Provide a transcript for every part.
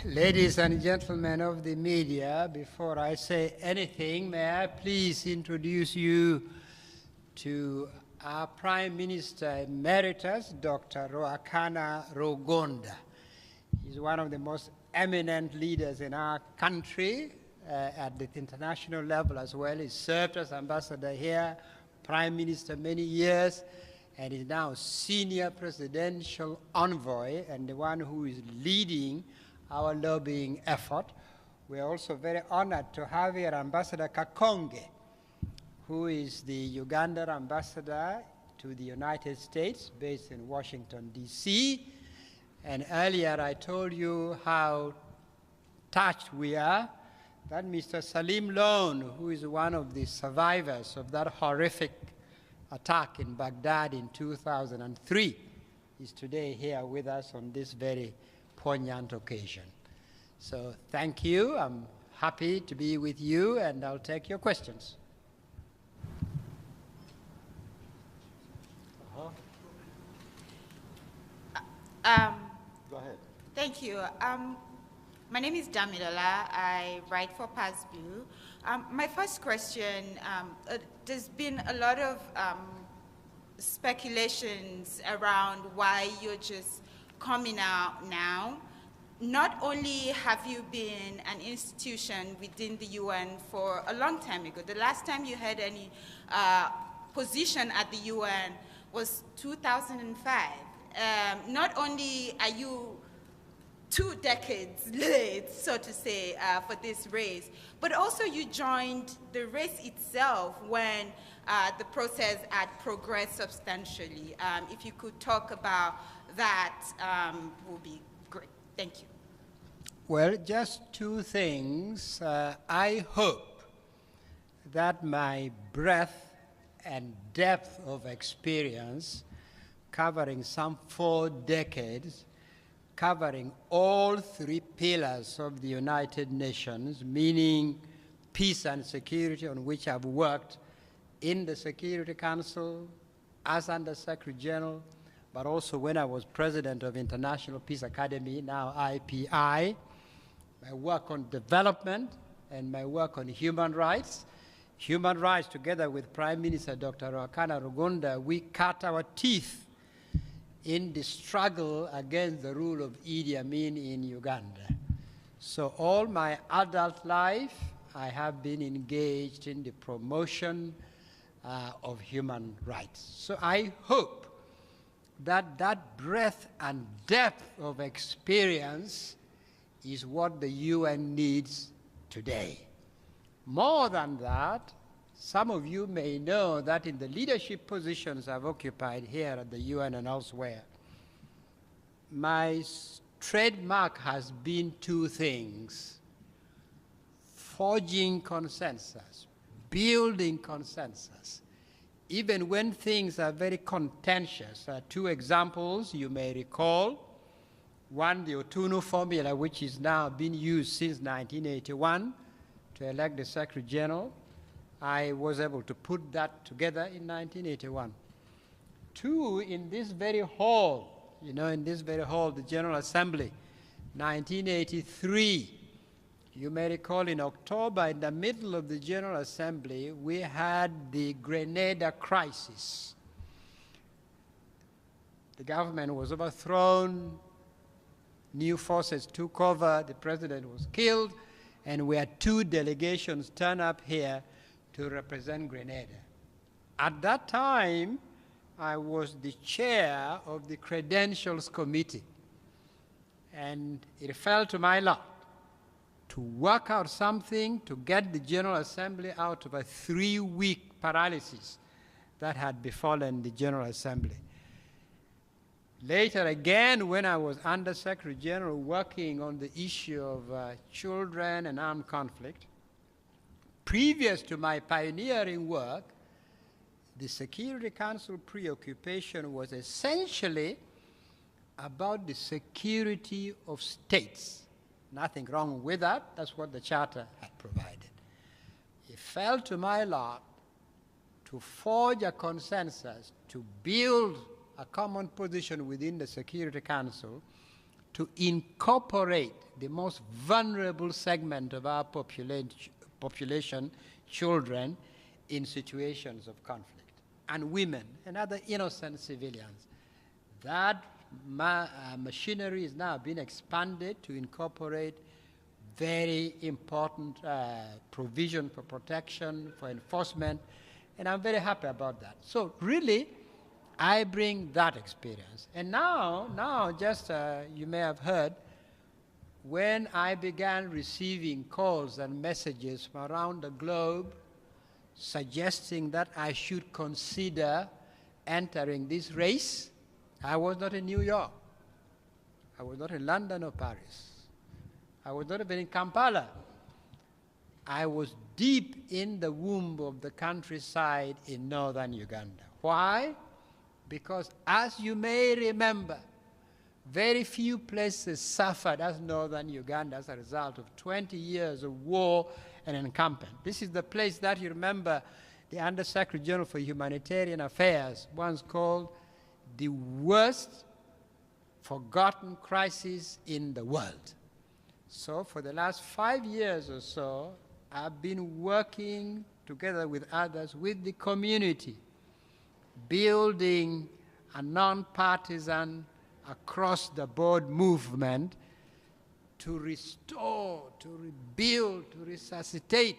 Ladies and gentlemen of the media, before I say anything, may I please introduce you to our Prime Minister Emeritus, Dr. Ruakana Rugonda. He's one of the most eminent leaders in our country at the international level as well. He served as ambassador here, Prime Minister many years, and is now senior presidential envoy and the one who is leading our lobbying effort. We are also very honored to have here Ambassador Kakonge, who is the Uganda ambassador to the United States, based in Washington, D.C. And earlier I told you how touched we are that Mr. Salim Lone, who is one of the survivors of that horrific attack in Baghdad in 2003, is today here with us on this very poignant occasion. So thank you. I'm happy to be with you, and I'll take your questions. Go ahead. Thank you. My name is Damilola. I write for PASBU. My first question, there's been a lot of speculations around why you're just coming out now. Not only have you been an institution within the UN for a long time ago, the last time you had any position at the UN was 2005. Not only are you 2 decades late, so to say, for this race, but also you joined the race itself when the process had progressed substantially. If you could talk about that, would be great. Thank you. Well, just 2 things. I hope that my breadth and depth of experience, covering some 4 decades, covering all 3 pillars of the United Nations, meaning peace and security, on which I've worked in the Security Council as Under-Secretary General, but also when I was president of International Peace Academy, now IPI, my work on development and my work on human rights. Human rights, together with Prime Minister Dr. Ruakana Rugonda, we cut our teeth in the struggle against the rule of Idi Amin in Uganda. So all my adult life, I have been engaged in the promotion of human rights. So I hope that that breadth and depth of experience is what the UN needs today. More than that, some of you may know that in the leadership positions I've occupied here at the UN and elsewhere, my trademark has been 2 things: forging consensus, building consensus, even when things are very contentious. 2 examples you may recall. One, the Otunnu formula, which is now being used since 1981 to elect the Secretary General. I was able to put that together in 1981. 2, in this very hall, in this very hall, the General Assembly, 1983. You may recall in October, in the middle of the General Assembly, we had the Grenada crisis. The government was overthrown, new forces took over, the president was killed, and we had 2 delegations turn up here to represent Grenada. At that time, I was the chair of the Credentials Committee, and it fell to my lot to work out something to get the General Assembly out of a 3-week paralysis that had befallen the General Assembly. Later again, when I was Under-Secretary General working on the issue of children and armed conflict, previous to my pioneering work, the Security Council preoccupation was essentially about the security of states. Nothing wrong with that. That's what the Charter had provided. It fell to my lot to forge a consensus, to build a common position within the Security Council to incorporate the most vulnerable segment of our population, children, in situations of conflict, and women and other innocent civilians. That machinery is now being expanded to incorporate very important provision for protection, for enforcement, and I'm very happy about that. So really, I bring that experience. And now just you may have heard, when I began receiving calls and messages from around the globe suggesting that I should consider entering this race, I was not in New York. I was not in London or Paris. I was not even in Kampala. I was deep in the womb of the countryside in northern Uganda. Why? Because as you may remember, very few places suffered as northern Uganda as a result of 20 years of war and encampment. This is the place that you remember the Under-Secretary General for Humanitarian Affairs once called the worst forgotten crisis in the world. So for the last 5 years or so, I've been working together with others, with the community, building a non-partisan, across-the-board movement to restore, to rebuild, to resuscitate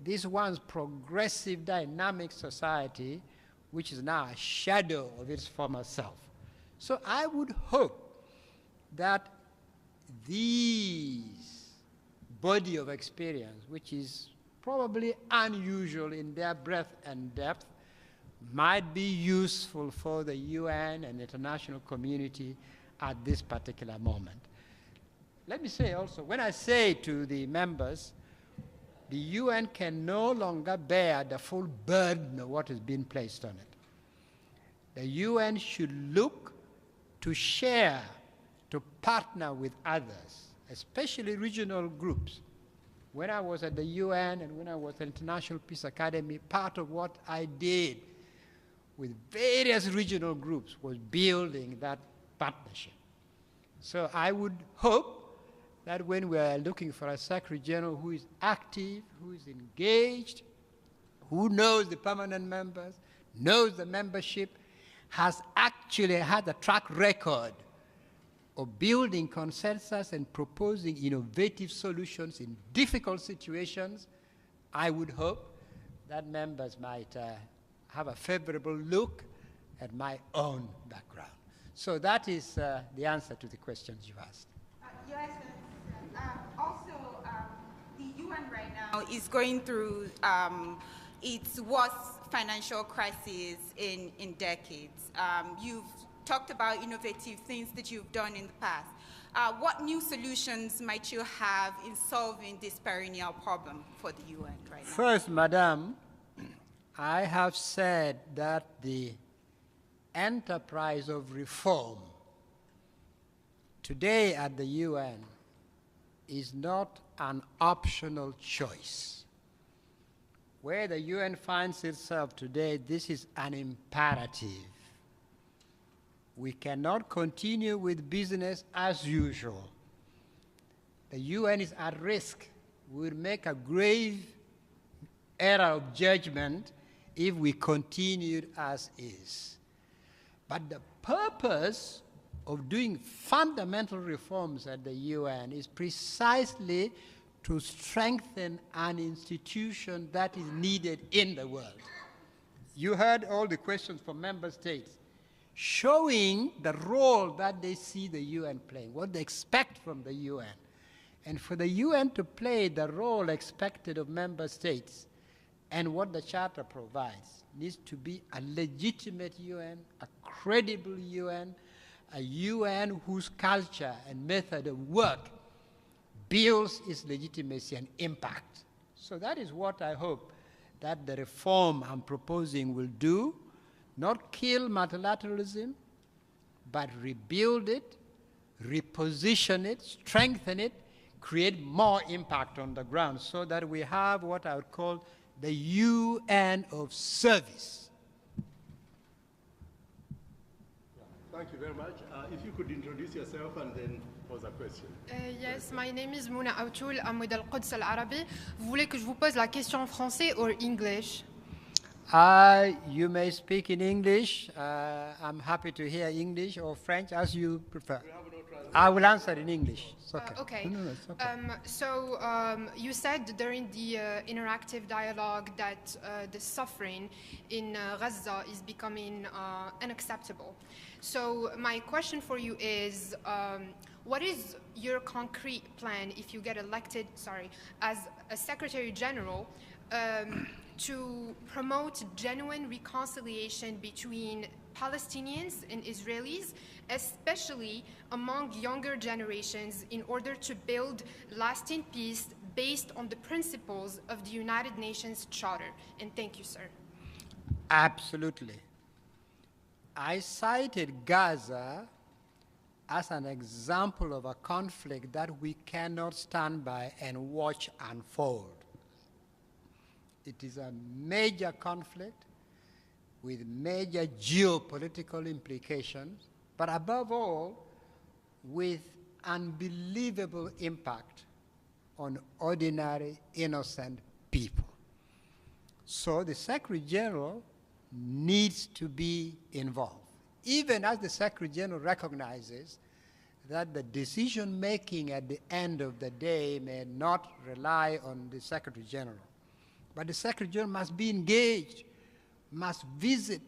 this once progressive, dynamic society, which is now a shadow of its former self. So I would hope that these body of experience, which is probably unusual in their breadth and depth, might be useful for the UN and the international community at this particular moment. Let me say also, when I say to the members, the UN can no longer bear the full burden of what has been placed on it. The UN should look to share, to partner with others, especially regional groups. When I was at the UN and when I was at the International Peace Academy, part of what I did with various regional groups was building that partnership. So I would hope that when we are looking for a Secretary General who is active, who is engaged, who knows the permanent members, knows the membership, has actually had a track record of building consensus and proposing innovative solutions in difficult situations, I would hope that members might have a favorable look at my own background. So that is the answer to the questions you asked. Your Excellency, also the UN right now is going through its worst financial crisis in decades. You've talked about innovative things that you've done in the past. What new solutions might you have in solving this perennial problem for the UN right now? First, Madam, I have said that the enterprise of reform today at the UN is not an optional choice. Where the UN finds itself today, this is an imperative. We cannot continue with business as usual. The UN is at risk. We will make a grave error of judgment if we continued as is. But the purpose of doing fundamental reforms at the UN is precisely to strengthen an institution that is needed in the world. You heard all the questions from member states, showing the role that they see the UN playing, what they expect from the UN. And for the UN to play the role expected of member states and what the Charter provides, needs to be a legitimate UN, a credible UN, a UN whose culture and method of work builds its legitimacy and impact. So that is what I hope that the reform I'm proposing will do. Not kill multilateralism, but rebuild it, reposition it, strengthen it, create more impact on the ground so that we have what I would call the UN of service. Thank you very much. If you could introduce yourself and then pose a question. Yes, my name is Otunnu Un. I'm with Al-Quds Al-Arabi. Vous voulez que je vous pose la question en français or English? You may speak in English. I'm happy to hear English or French, as you prefer. I will answer in English. It's okay. Okay. No, it's okay. You said during the interactive dialogue that the suffering in Gaza is becoming unacceptable. So my question for you is, what is your concrete plan if you get elected, as a Secretary General, to promote genuine reconciliation between Palestinians and Israelis, especially among younger generations, in order to build lasting peace based on the principles of the United Nations Charter? And thank you, sir. Absolutely. I cited Gaza as an example of a conflict that we cannot stand by and watch unfold. It is a major conflict with major geopolitical implications, but above all, with unbelievable impact on ordinary, innocent people. So the Secretary General needs to be involved, even as the Secretary General recognizes that the decision-making at the end of the day may not rely on the Secretary General. But the Secretary General must be engaged, must visit,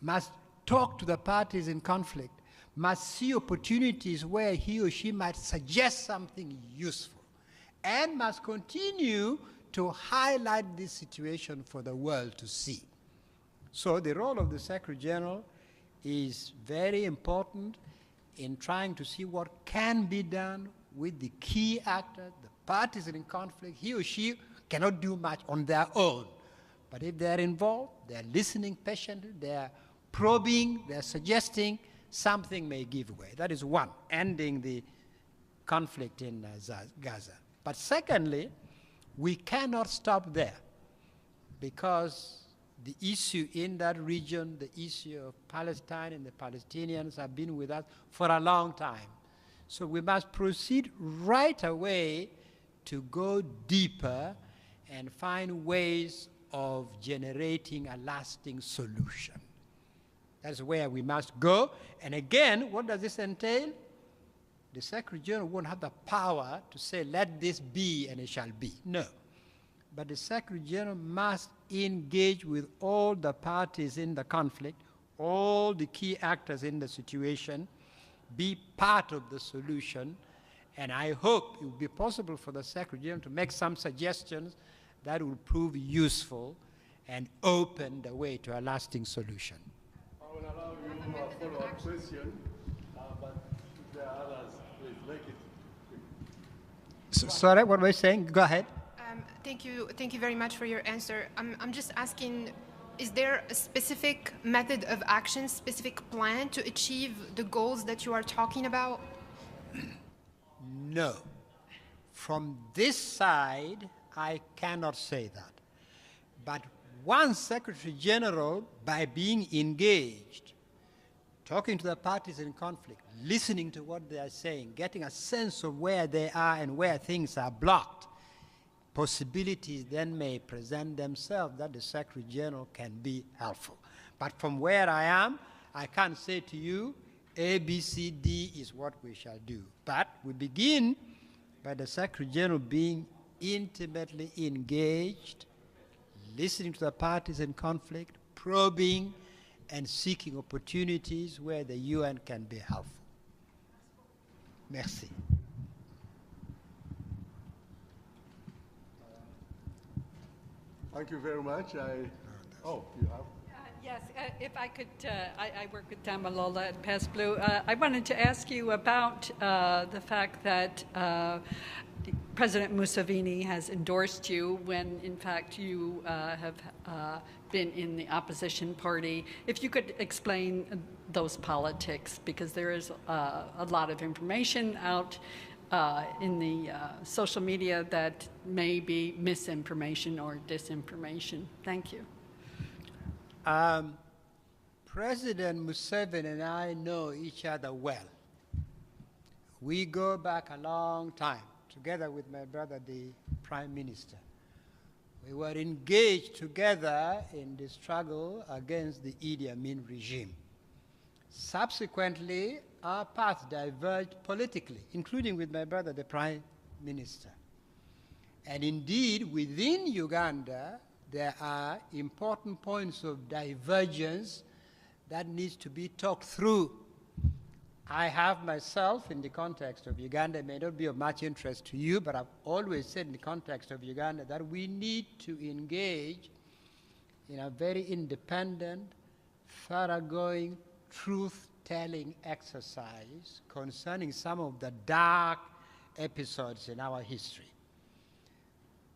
must talk to the parties in conflict, must see opportunities where he or she might suggest something useful, and must continue to highlight this situation for the world to see. So the role of the Secretary General is very important in trying to see what can be done with the key actors, the parties in conflict. He or she cannot do much on their own. But if they're involved, they're listening patiently, they're probing, they're suggesting, something may give way. That is one, ending the conflict in Gaza. But secondly, we cannot stop there, because the issue in that region, the issue of Palestine and the Palestinians have been with us for a long time. So we must proceed right away to go deeper and find ways of generating a lasting solution. That's where we must go. And again, what does this entail? The Secretary General won't have the power to say, let this be and it shall be. No. But the Secretary General must engage with all the parties in the conflict, all the key actors in the situation, be part of the solution, and I hope it will be possible for the Secretary General to make some suggestions that will prove useful and open the way to a lasting solution. I will allow you a follow-up question, but if there are others, please make it. Sorry, what were you saying? Go ahead. Thank you very much for your answer. I'm just asking, is there a specific method of action, specific plan to achieve the goals that you are talking about? No. From this side, I cannot say that. But one Secretary General, by being engaged, talking to the parties in conflict, listening to what they are saying, getting a sense of where they are and where things are blocked, possibilities then may present themselves that the Secretary General can be helpful. But from where I am, I can't say to you, A, B, C, D is what we shall do. But we begin by the Secretary General being intimately engaged, listening to the parties in conflict, probing, and seeking opportunities where the UN can be helpful. Merci. Thank you very much. Oh, you have? Yes, if I could, I work with Damalola at Pass Blue. I wanted to ask you about the fact that President Museveni has endorsed you when, in fact, you have been in the opposition party. If you could explain those politics, because there is a lot of information out in the social media that may be misinformation or disinformation. Thank you. President Museveni and I know each other well. We go back a long time, together with my brother, the Prime Minister. We were engaged together in the struggle against the Idi Amin regime. Subsequently, our paths diverged politically, including with my brother, the Prime Minister. And indeed, within Uganda, there are important points of divergence that needs to be talked through. I have myself, in the context of Uganda, it may not be of much interest to you, but I've always said in the context of Uganda that we need to engage in a very independent, thoroughgoing, truth-telling exercise concerning some of the dark episodes in our history.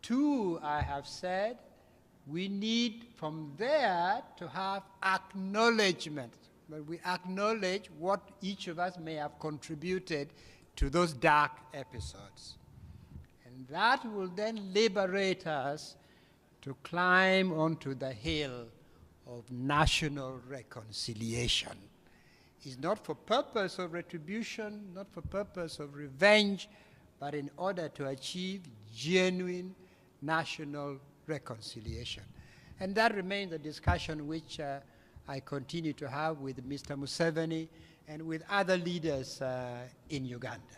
Two, I have said, we need from there to have acknowledgement. But we acknowledge what each of us may have contributed to those dark episodes. And that will then liberate us to climb onto the hill of national reconciliation. It's not for purpose of retribution, not for purpose of revenge, but in order to achieve genuine national reconciliation. And that remains a discussion which I continue to have with Mr. Museveni and with other leaders in Uganda.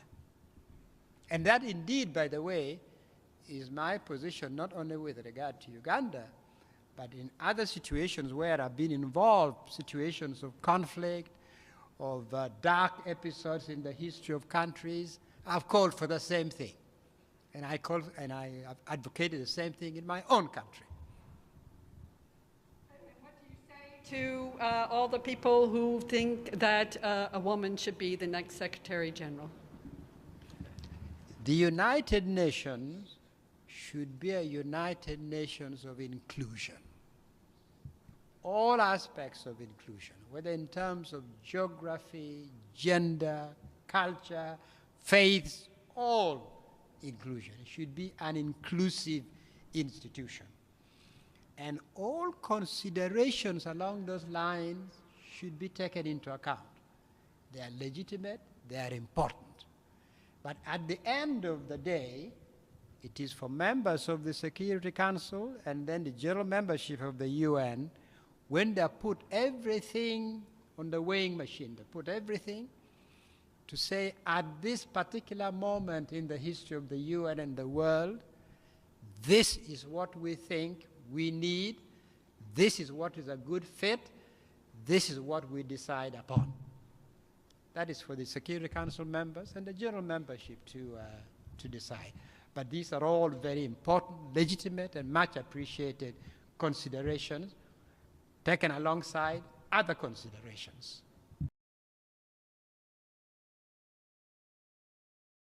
And that indeed, by the way, is my position not only with regard to Uganda, but in other situations where I've been involved, situations of conflict, of dark episodes in the history of countries, I've called for the same thing. And I have advocated the same thing in my own country. What do you say to all the people who think that a woman should be the next Secretary General? The United Nations should be a United Nations of inclusion. All aspects of inclusion, whether in terms of geography, gender, culture, faiths, all inclusion. It should be an inclusive institution. And all considerations along those lines should be taken into account. They are legitimate, they are important. But at the end of the day, it is for members of the Security Council and then the general membership of the UN, when they put everything on the weighing machine, they put everything to say at this particular moment in the history of the UN and the world, this is what we think we need, this is what is a good fit, this is what we decide upon. That is for the Security Council members and the general membership to decide. But these are all very important, legitimate, and much appreciated considerations taken alongside other considerations.